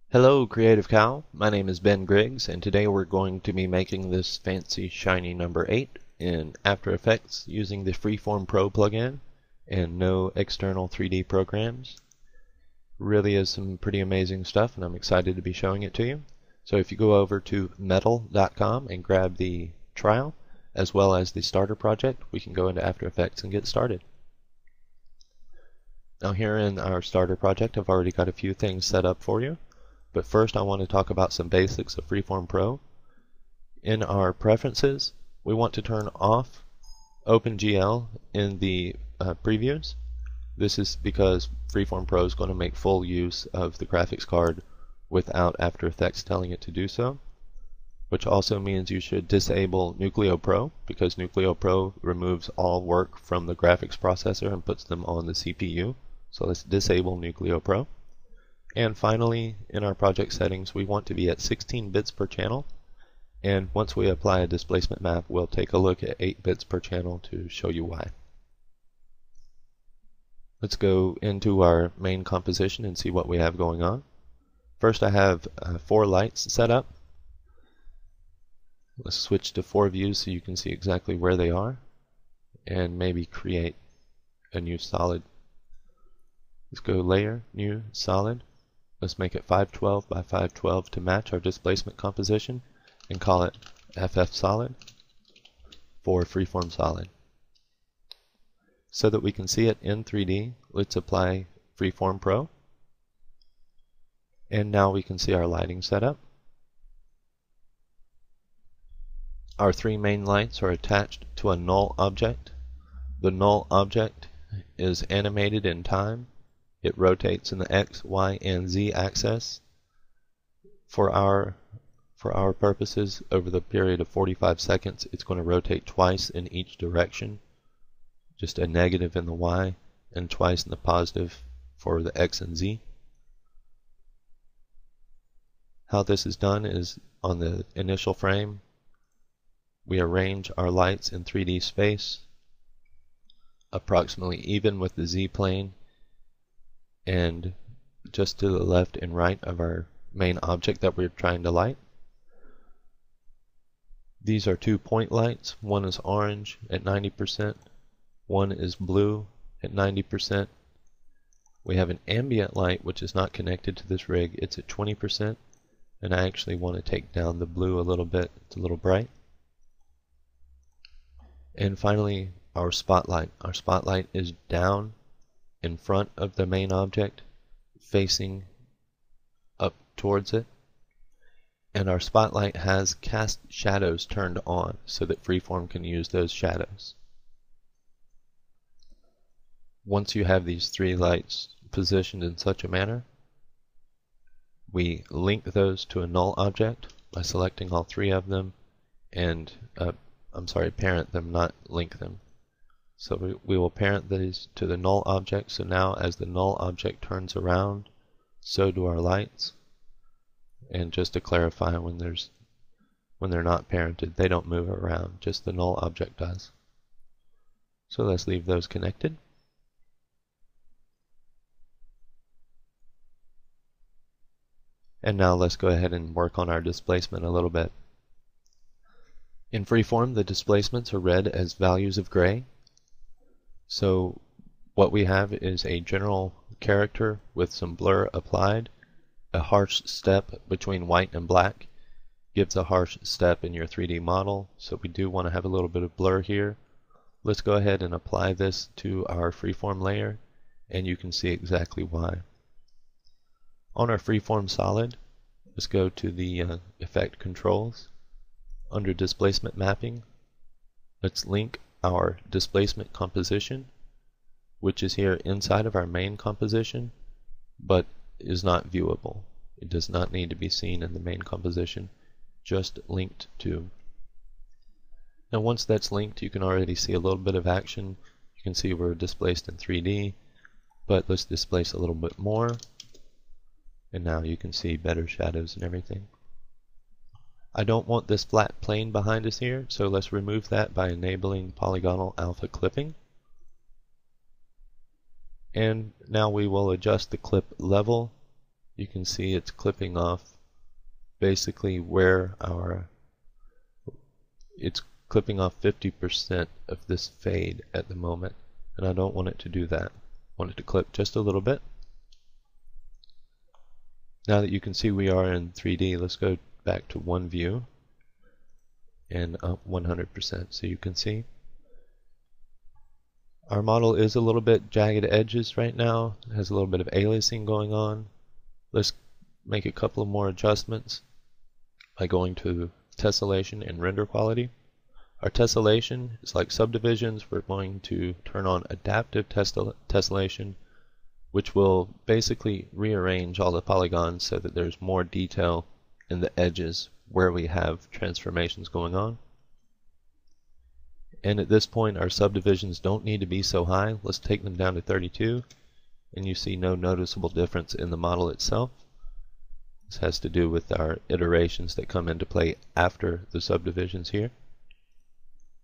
Hello Creative Cow, my name is Ben Griggs, and today we're going to be making this fancy shiny number 8 in After Effects using the Freeform Pro plugin and no external 3D programs. Really is some pretty amazing stuff, and I'm excited to be showing it to you. So if you go over to metal.com and grab the trial as well as the starter project, we can go into After Effects and get started. Now here in our starter project, I've already got a few things set up for you. But first I want to talk about some basics of Freeform Pro. In our preferences, we want to turn off OpenGL in the previews. This is because Freeform Pro is going to make full use of the graphics card without After Effects telling it to do so. Which also means you should disable Nucleo Pro, because Nucleo Pro removes all work from the graphics processor and puts them on the CPU. So let's disable Nucleo Pro. And finally, in our project settings, we want to be at 16 bits per channel. And once we apply a displacement map, we'll take a look at 8 bits per channel to show you why. Let's go into our main composition and see what we have going on. First, I have 4 lights set up. Let's switch to 4 views so you can see exactly where they are, and maybe create a new solid. Let's go Layer, New, Solid. Let's make it 512 by 512 to match our displacement composition and call it FF Solid for Freeform Solid. So that we can see it in 3D, let's apply Freeform Pro. And now we can see our lighting setup. Our 3 main lights are attached to a null object. The null object is animated in time. It rotates in the X, Y, and Z axis for our purposes. Over the period of 45 seconds, it's going to rotate twice in each direction, just a negative in the Y and twice in the positive for the X and Z. How this is done is on the initial frame, we arrange our lights in 3D space approximately even with the Z plane and just to the left and right of our main object that we're trying to light. These are 2 point lights. One is orange at 90%, one is blue at 90%. We have an ambient light which is not connected to this rig. It's at 20%, and I actually want to take down the blue a little bit. It's a little bright. And finally, our spotlight. Our spotlight is down in front of the main object, facing up towards it, and our spotlight has cast shadows turned on so that Freeform can use those shadows. Once you have these 3 lights positioned in such a manner, we link those to a null object by selecting all 3 of them and parent them, not link them. So we will parent these to the null object. So now as the null object turns around, so do our lights. And just to clarify, when they're not parented, they don't move around, just the null object does. So let's leave those connected. And now let's go ahead and work on our displacement a little bit. In Freeform, the displacements are read as values of gray. So what we have is a general character with some blur applied. A harsh step between white and black gives a harsh step in your 3D model, so we do want to have a little bit of blur here. Let's go ahead and apply this to our freeform layer, and you can see exactly why. On our freeform solid, let's go to the effect controls. Under displacement mapping, let's link our displacement composition, which is here inside of our main composition, but is not viewable. It does not need to be seen in the main composition, just linked to. Now once that's linked, you can already see a little bit of action. You can see we're displaced in 3D, but let's displace a little bit more. and now you can see better shadows and everything. I don't want this flat plane behind us here, so let's remove that by enabling Polygonal Alpha Clipping. And now we will adjust the clip level. You can see it's clipping off basically where it's clipping off 50% of this fade at the moment, and I don't want it to do that. I want it to clip just a little bit. Now that you can see we are in 3D, let's go back to one view and up 100% so you can see. Our model is a little bit jagged edges right now. It has a little bit of aliasing going on. Let's make a couple of more adjustments by going to Tessellation and Render Quality. Our tessellation is like subdivisions. We're going to turn on Adaptive Tessellation, which will basically rearrange all the polygons so that there's more detail in the edges where we have transformations going on. And at this point our subdivisions don't need to be so high. Let's take them down to 32, and you see no noticeable difference in the model itself. This has to do with our iterations that come into play after the subdivisions here.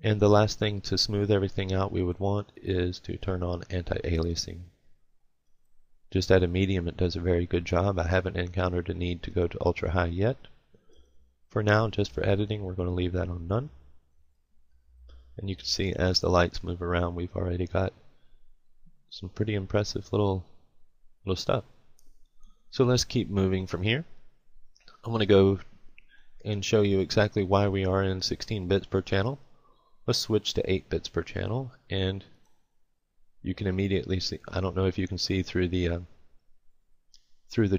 And the last thing to smooth everything out we would want is to turn on anti-aliasing. Just at a medium it does a very good job. I haven't encountered a need to go to ultra high yet. For now, just for editing, we're going to leave that on none. And you can see as the lights move around, we've already got some pretty impressive little stuff. So let's keep moving from here. I'm going to go and show you exactly why we are in 16 bits per channel. Let's switch to 8 bits per channel, and you can immediately see, I don't know if you can see through the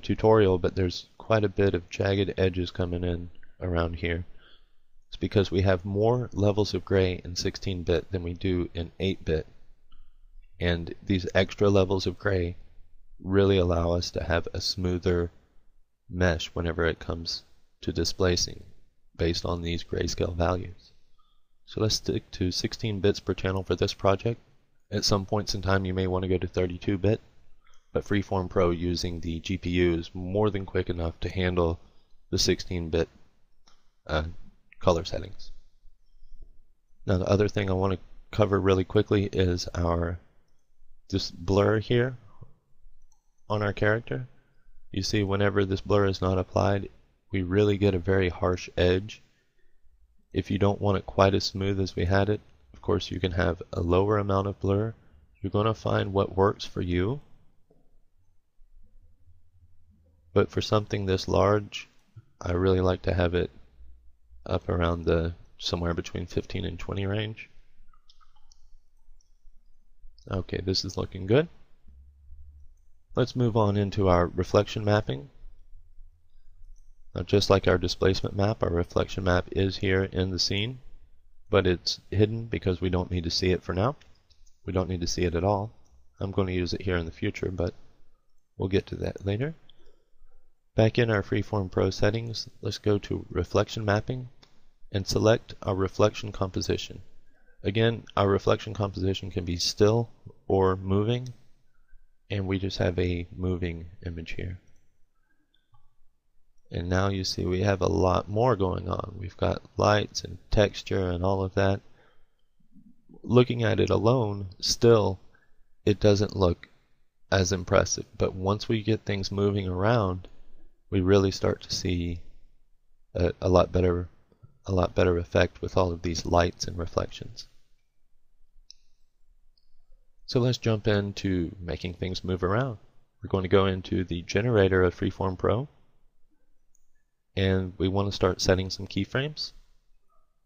tutorial, but there's quite a bit of jagged edges coming in around here. It's because we have more levels of gray in 16-bit than we do in 8-bit. And these extra levels of gray really allow us to have a smoother mesh whenever it comes to displacing based on these grayscale values. So let's stick to 16 bits per channel for this project. At some points in time you may want to go to 32-bit, but Freeform Pro using the GPU is more than quick enough to handle the 16-bit color settings. Now the other thing I want to cover really quickly is this blur here on our character. You see whenever this blur is not applied, we really get a very harsh edge. If you don't want it quite as smooth as we had it, of course you can have a lower amount of blur. You're going to find what works for you. But for something this large, I really like to have it up around somewhere between 15 and 20 range. Okay, this is looking good. Let's move on into our reflection mapping. Now, just like our displacement map, our reflection map is here in the scene, but it's hidden because we don't need to see it for now. We don't need to see it at all. I'm going to use it here in the future, but we'll get to that later. Back in our Freeform Pro settings, let's go to reflection mapping and select our reflection composition. Again, our reflection composition can be still or moving, and we just have a moving image here. And now you see we have a lot more going on. We've got lights and texture and all of that. Looking at it alone, still, it doesn't look as impressive. But once we get things moving around, we really start to see a lot better effect with all of these lights and reflections. So let's jump into making things move around. We're going to go into the generator of Freeform Pro, and we want to start setting some keyframes.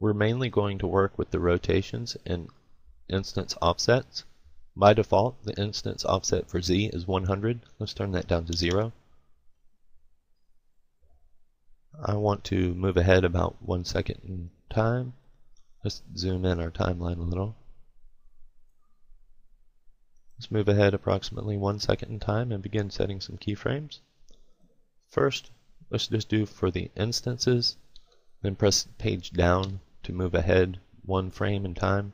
We're mainly going to work with the rotations and instance offsets. By default, the instance offset for Z is 100. Let's turn that down to 0. I want to move ahead about 1 second in time. Let's zoom in our timeline a little. Let's move ahead approximately 1 second in time and begin setting some keyframes. First, let's just do for the instances, then press page down to move ahead 1 frame in time,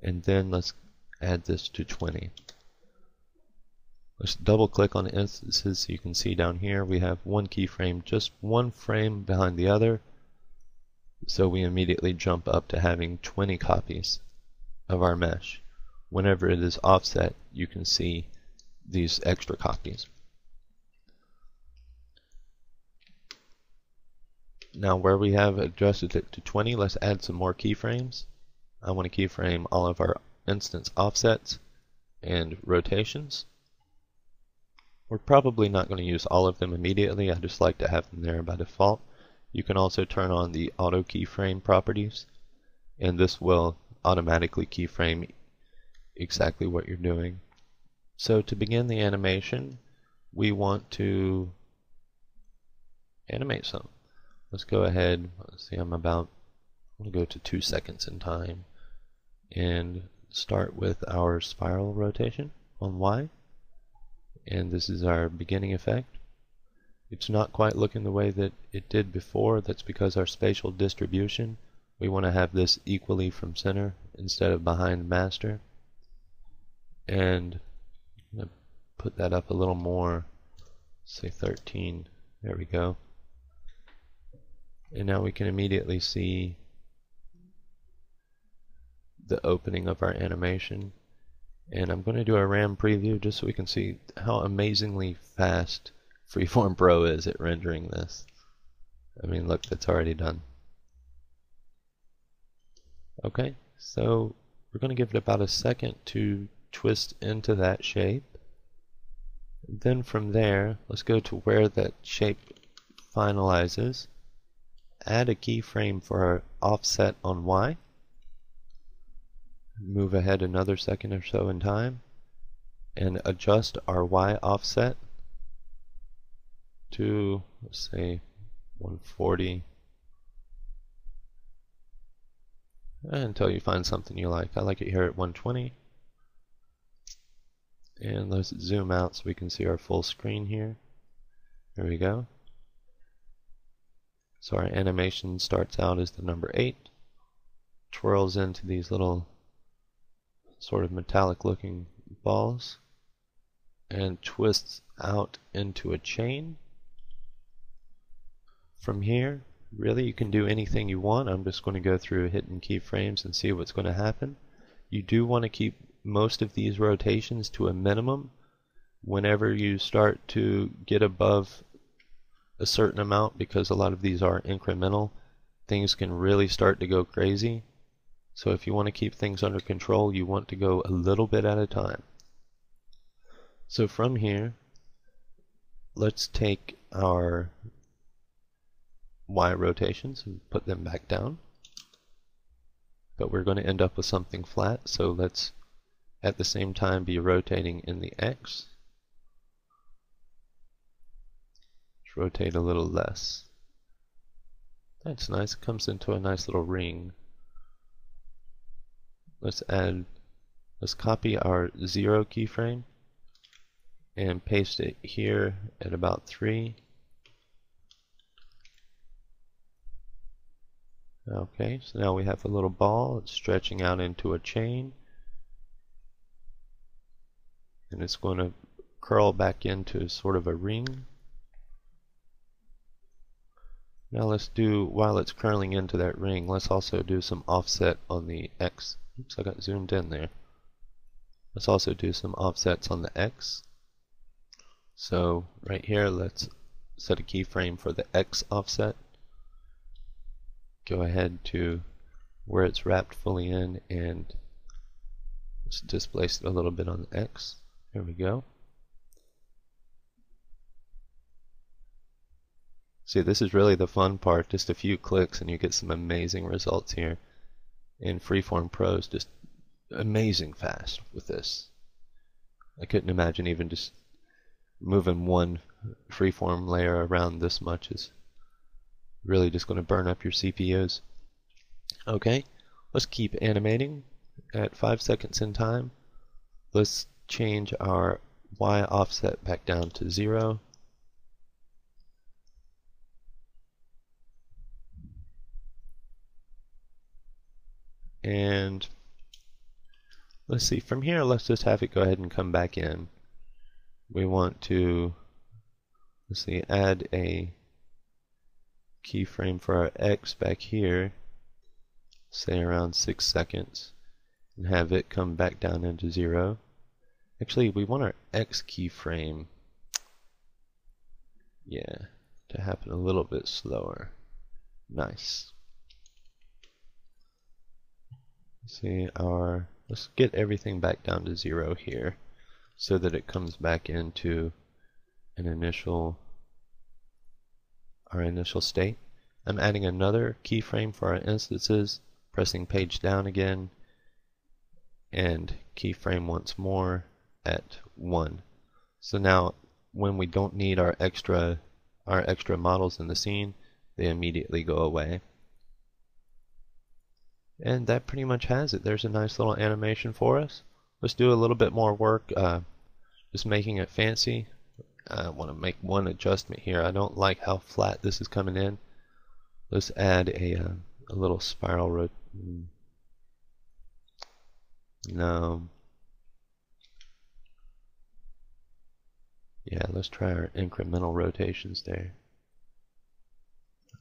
and then let's add this to 20. Let's double click on instances so you can see down here we have one keyframe just one frame behind the other. So we immediately jump up to having 20 copies of our mesh. Whenever it is offset, you can see these extra copies. Now where we have adjusted it to 20, let's add some more keyframes. I want to keyframe all of our instance offsets and rotations. We're probably not going to use all of them immediately. I just like to have them there by default. You can also turn on the auto keyframe properties, and this will automatically keyframe exactly what you're doing. So to begin the animation, we want to animate some. Let's go ahead. Let's see, I'm going to go to 2 seconds in time and start with our spiral rotation on Y. And this is our beginning effect. It's not quite looking the way that it did before. That's because our spatial distribution, we want to have this equally from center instead of behind master. And I'm going to put that up a little more, say 13. There we go. And now we can immediately see the opening of our animation. And I'm going to do a RAM preview just so we can see how amazingly fast Freeform Pro is at rendering this. I mean, look, that's already done. Okay, so we're going to give it about a second to twist into that shape. Then from there, let's go to where that shape finalizes. Add a keyframe for our offset on Y. Move ahead another second or so in time and adjust our Y offset to, let's say, 140 until you find something you like. I like it here at 120. And let's zoom out so we can see our full screen here. There we go. So our animation starts out as the number 8, twirls into these little sort of metallic looking balls, and twists out into a chain. From here, really you can do anything you want. I'm just going to go through hitting keyframes and see what's going to happen. You do want to keep most of these rotations to a minimum. Whenever you start to get above a certain amount, because a lot of these are incremental, things can really start to go crazy. So if you want to keep things under control, you want to go a little bit at a time. So from here, let's take our Y rotations and put them back down. But we're going to end up with something flat, so let's at the same time be rotating in the X. Let's rotate a little less. That's nice. It comes into a nice little ring. Let's copy our 0 keyframe and paste it here at about 3. Okay, so now we have a little ball. It's stretching out into a chain, and it's going to curl back into sort of a ring. Now let's do, while it's curling into that ring, let's also do some offset on the X. Oops, I got zoomed in there. Let's also do some offsets on the X. So right here, let's set a keyframe for the X offset. Go ahead to where it's wrapped fully in and let's displace it a little bit on the X. There we go. See, this is really the fun part. Just a few clicks and you get some amazing results here. And Freeform Pro is just amazing fast with this. I couldn't imagine even just moving one freeform layer around this much is really just going to burn up your CPUs. Okay, let's keep animating at 5 seconds in time. Let's change our Y offset back down to 0. And let's see, from here let's just have it go ahead and come back in. we want to, let's see, add a keyframe for our X back here, say around 6 seconds, and have it come back down into 0. Actually, we want our X keyframe, yeah, to happen a little bit slower. Nice. See let's get everything back down to 0 here so that it comes back into our initial state. I'm adding another keyframe for our instances, pressing page down again, and keyframe once more at 1. So now when we don't need our extra models in the scene, they immediately go away. And that pretty much has it. There's a nice little animation for us. Let's do a little bit more work, just making it fancy. I want to make one adjustment here. I don't like how flat this is coming in. Let's add a little spiral no. Yeah, let's try our incremental rotations there.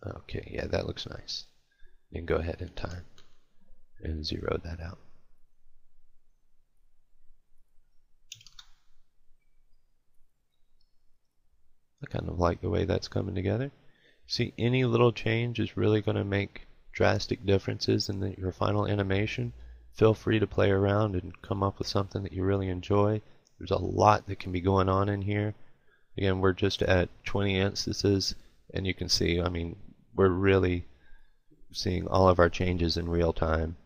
Okay, yeah, that looks nice. And go ahead in time and zero that out. I kind of like the way that's coming together. See, any little change is really going to make drastic differences in your final animation. Feel free to play around and come up with something that you really enjoy. There's a lot that can be going on in here. Again, we're just at 20 instances, and you can see, I mean, we're really seeing all of our changes in real time,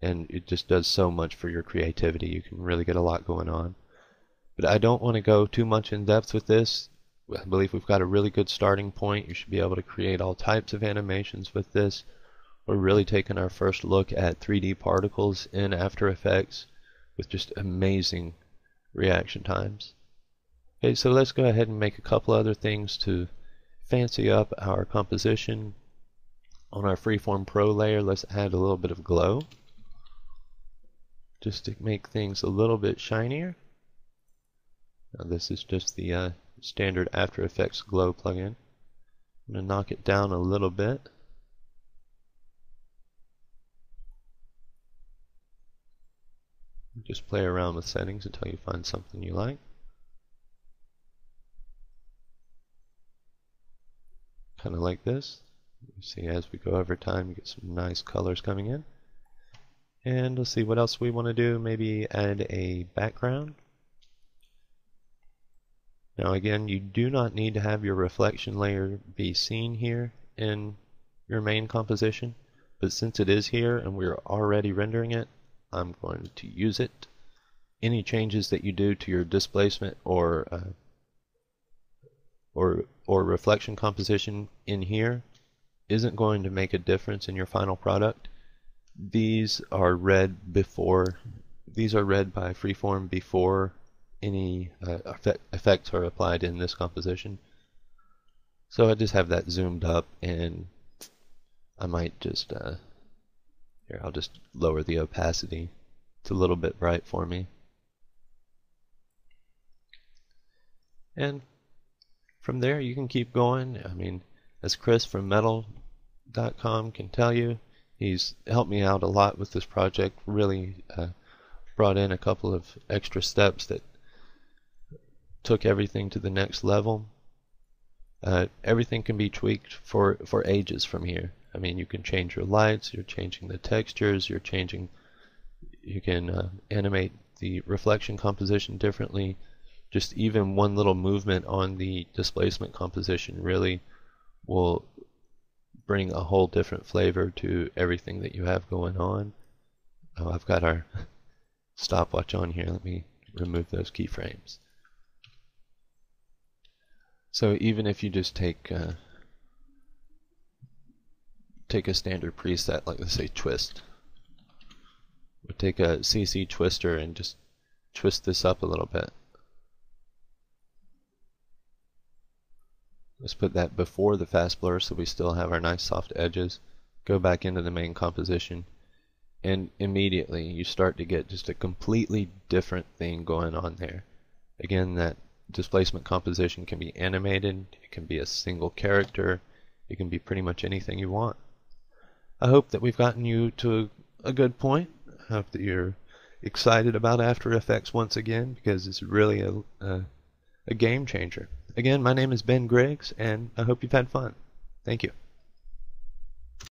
and it just does so much for your creativity. You can really get a lot going on. But I don't want to go too much in depth with this. I believe we've got a really good starting point. You should be able to create all types of animations with this. We're really taking our first look at 3D particles in After Effects with just amazing reaction times. Okay, so let's go ahead and make a couple other things to fancy up our composition. On our Freeform Pro layer, let's add a little bit of glow, just to make things a little bit shinier. Now this is just the standard After Effects glow plugin. I'm going to knock it down a little bit. Just play around with settings until you find something you like. Kind of like this. You see, as we go over time, you get some nice colors coming in. And let's see what else we want to do. Maybe add a background. Now again, you do not need to have your reflection layer be seen here in your main composition, but since it is here and we're already rendering it, I'm going to use it. Any changes that you do to your displacement or reflection composition in here isn't going to make a difference in your final product. These are read by Freeform before any effects are applied in this composition. So I just have that zoomed up, and I might just here, I'll just lower the opacity. It's a little bit bright for me. And from there you can keep going. I mean, as Chris from metal.com can tell you, he's helped me out a lot with this project, really brought in a couple of extra steps that took everything to the next level. Everything can be tweaked for ages from here. I mean, you can change your lights, you're changing the textures, you can animate the reflection composition differently. Just even one little movement on the displacement composition really will bring a whole different flavor to everything that you have going on. Oh, I've got our stopwatch on here. Let me remove those keyframes. So even if you just take a standard preset, like let's say twist, we'll take a CC twister and just twist this up a little bit. Let's put that before the fast blur so we still have our nice soft edges. Go back into the main composition, and immediately you start to get just a completely different thing going on there. Again, that displacement composition can be animated, it can be a single character, it can be pretty much anything you want. I hope that we've gotten you to a good point. I hope that you're excited about After Effects once again, because it's really a game changer. Again, my name is Ben Griggs, and I hope you've had fun. Thank you.